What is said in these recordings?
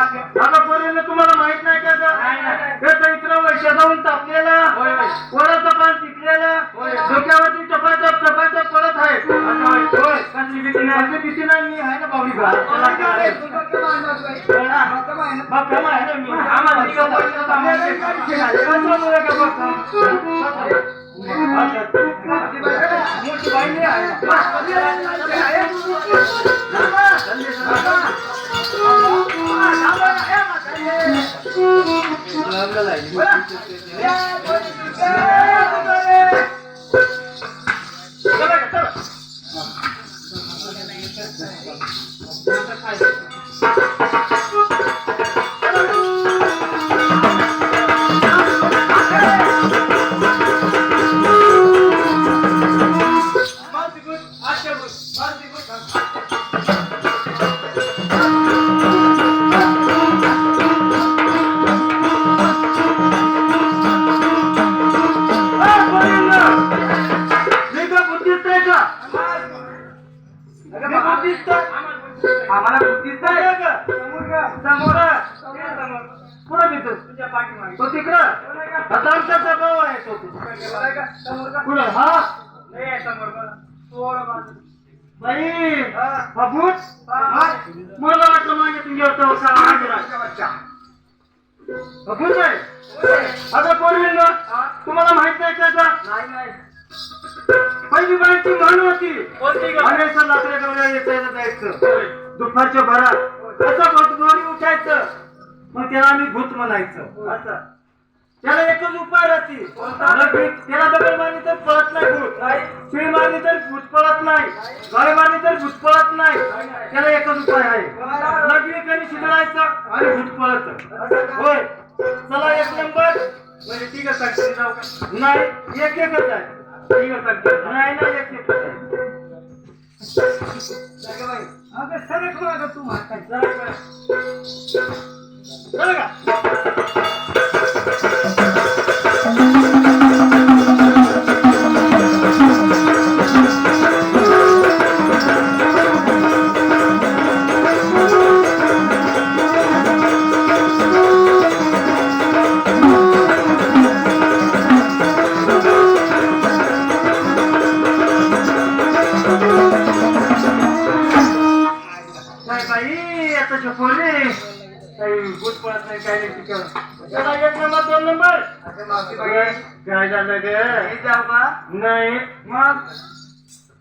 तुम्हाला माहित नाही का इतरं वर्ष जाऊन तापलेला वराचा पान पिकलेला डोक्यावरती टपाटप टपाटप पडत आहे. कसली भीती नाही मी आहे ना बावडी भक्कम आहे ना मी आम्हाला दिसतंय का समोर पुढे दिसतो तुझ्या पाठीमागे तो तिकडं आता आमचा स्वभाव आहे तो पुढे हा नाही समोर बाई हा भूत मला वाटलं मागे तुझ्यावर भूत आहे आता पोरवींना तुम्हाला माहित नाही त्याचा नाही पहिली बाईची म्हण होती म्हणायचं लाकडे गवळ्या येतायला जायचं दुपारच्या भरात कसं भूतगोरी उठायचं मग त्याला आम्ही भूत म्हणायचं असं त्याला एकच उपाय राहते त्याला दगड मारली तर पळत नाही भूत शिळ मारली तर भूत पळत नाही गाय मारली तर भूत पळत नाही त्याला एकच उपाय आहे लग्न कधी शिजवायचं आणि भूत पळत होय चला एक नंबर म्हणजे ठीक आहे सांगते जाऊ का नाही एक एकच आहे ठीक आहे सांगते नाही नाही एक एकच आहे अगं सरक मागं तू म्हातार सरक का काय झालं ग जाऊ का नाही मग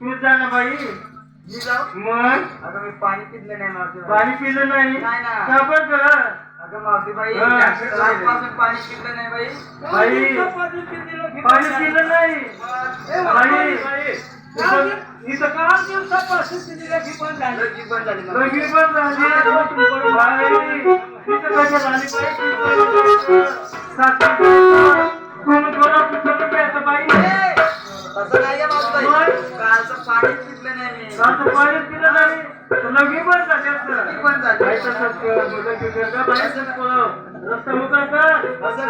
तू जा ना बाई मी जाऊ मग अगं मी पाणी पिलं नाही मावशी पाणी पिलं नाही का बरं ग अगं मावशी बाई पासून पाणी पिलं नाही बाई पाणी पिलं नाही बाई इथं काल दिवसापासून तिची लगी बंद झाली लगी बंद झाली कोण थोडा पुस्तक घ्यायचं बाई तसं नाही कालचं पाणी पिलं नाही कालचं पाणी पिलं नाही लगी बंद झाली रस्ता मोकळा कर असं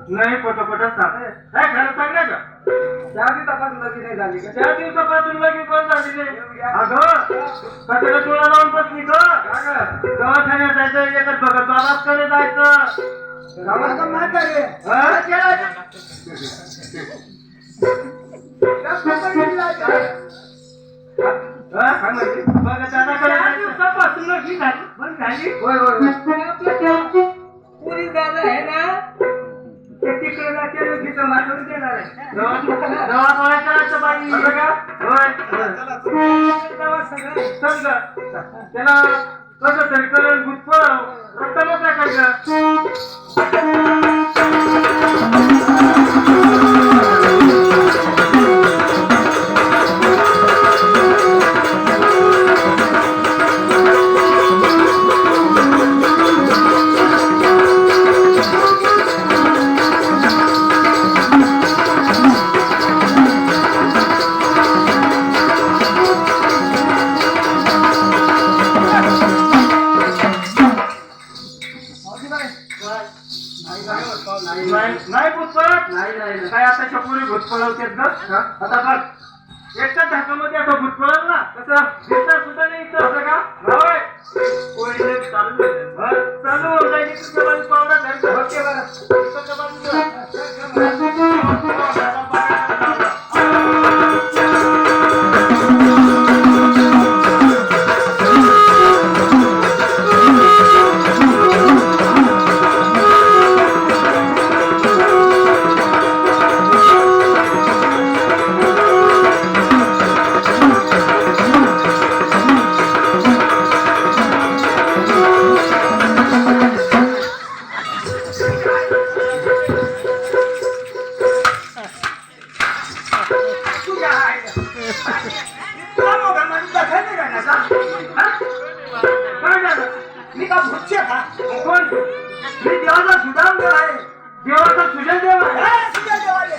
नाही पटोपटच खरं सांगा का त्या दिवसापासून लगी नाही झाली का त्या दिवसापासून लगी पण झाली नाही अगं कशाला डोळा लावून बसली ग दवाखान्यात जायचं एकच बघत बाबाकडे जायचं दिवसापासून लगी झाली होय पुरी दादा आहे ना तिकडे तिथं मारून देणार आहे दवा करायचं बाई त्याला कसं तरी करून भूतफळ रस्ता मोकळा करायचा नाही भूतफळत नाही काय आता चपुरी भूतफळवतेत ग आता बघ एकच धाकामध्ये आता भूतफळत ना कसं दिसणार सुद्धा नाही इथं असं का चालू होऊन जाईल तुझ्या बाजू पावडा धरतो तुला मोठा माणूस दाखल नाही राहण्याचा हा? काय झालं? मी का भुच्चे का कोण? मी देवाचा सुदाम देव आहे देवाचा सुजय देव आहे. हे सुजय देवाले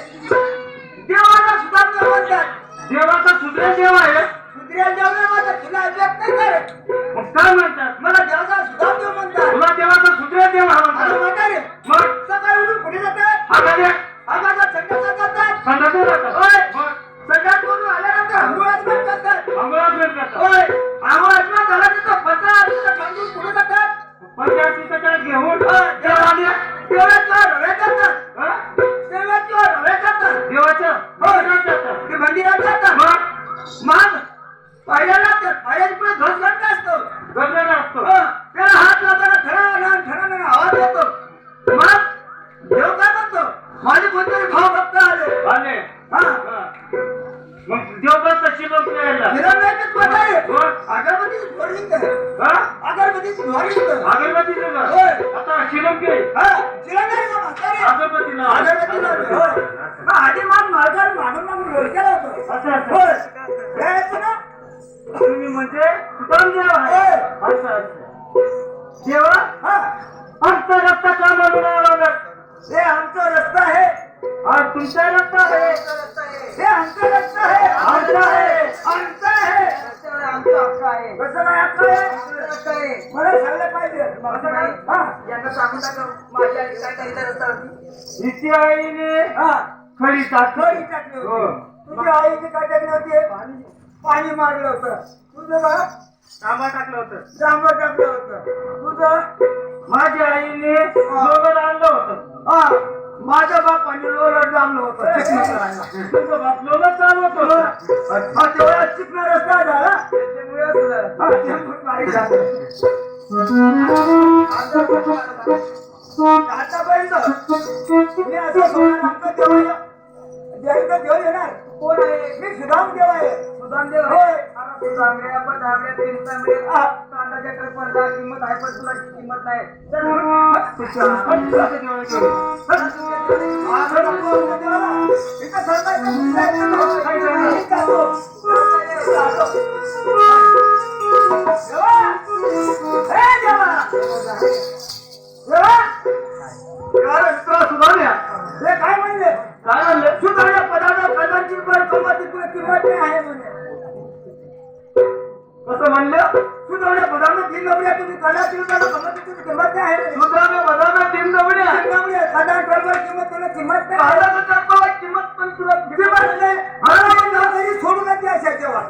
देवाला सुदाम देव म्हणतात देवाचा सुजय देव आहे. सुधरेल देव नाही म्हणतात तुला व्यक्त नाही करत मग काय म्हणतात? मला देवाचा सुदाम देव म्हणतात तुला देवाचा सुजय देव हा आता म्हणतात. म्हणता रे मग सकाळी उठून कुठे जातात आगाने आगाचा संडासात जातात संडासला जातात. होय. मग संडास करून आल्यानंतर अंघोळाच बंद करतात अंघोळात वेळ करतात. होय आंघोळाच झाला तिथं पचार तिथं थांबून कुठे जातात पंचायतीचं काय घेऊन देवाने देवाच्या रव्यात जातात हा? देवाच्या रव्यात जातात देवाच्या मंदिरात जातात. ते मंदिरात जातात मग पायऱ्या लागतात पायऱ्याची पुढे ध्वज घंटा असतो गजरा असतो. त्याला हात लावताना ठरा आवाज येतो मग देव काय म्हणतो माझे कोणतरी भाव भक्त आले आले. हा हा. मग देव बसला शिलोक यायला. फिरवून नाही ते कोण आहे? हो. अगरबत्तीची धुवारी निघतं. हा? अगरबत्तीची धुवारी निघतं. अगरबत्तीचं का? होय. आता शिलोक घे. हा, जिरं नाही का म्हातारे? अगरबत्ती लाव. अगरबत्ती लावली, होय. मग आधी मागून डोक्याला होतं. असं होय. असं. यायचं ना? तुम्ही म्हणजे सुदाम देव आहे. होय. असं असं. देवा हा. आमचा रस्ता का म्हणून आला? हे आमचा रस्ता आहे. हा तुमचा रस्ता आहे. हे आमचा रस्ता आहे. आमचा आहे. आमचा आहे. आमचा हक्क आहे. कसं काय हक्क आहे? रस्ता आहे. मला सांगलं पाहिजे. असं नाही. हा. यांना सांगून टाका माझ्या आई काय काही रस्ता होती. हिची आईने हा. खडी टाकली. खडी टाकली हो. होती. तुझ्या आईची काय टाकली होती? पाणी मारलं होतं. तुझं का? तांबा टाकलं होतं. जांभळ टाकलं होतं. तुझं? माझ्या आईने लोगर आणलं होतं. हा. माझ्या बापाने लोलट जामलं होतं. चिकन करायला. तुझं बाप लोगर चालवत होतं. हा, तेवढा चिकन रस्ता झाला. त्याच्यामुळे असं झालं. हा, त्यामुळे बारीक झालं. आतापर्यंत मी असं सोडणार आमचं देव आहे. देवाचं देव येणार. कोण आहे? मी सुदाम देव आहे. सुदाम देव होय. आहे. अरे तू जांभळ्या, पण जांभळ्या, तीन जांभळे. हा. कांद्याच्या टरफलला किंमत आहे, पण तुला किंमत नाही. चल. असं नको बोलू देवाला. इथं सरकारचं दुसऱ्याचं नाव सांगितलं. मी जातो. जातो. देवा! हे देवा! देवा! काय मित्रा सुधारल्या? हे काय म्हणले? काय म्हणलं? सुधारल्या पदार्थ पदांची तुला किंमत नाही आहे म्हणे. कसं म्हणलं? सुधारल्या पदार्थ तीन नवऱ्या तुम्ही कला तुला किंमत नाही आहे म्हणे. सुधारल्या बदाना तीन दवड्या. तीन नवऱ्या, साधारण प्रभाव किंमत तुला किंमत नाही. काढायचं टाकावं किंमत पण तुला किंमत नाही. मला म्हणजे घरी सोडून द्या अशा तेव्हा.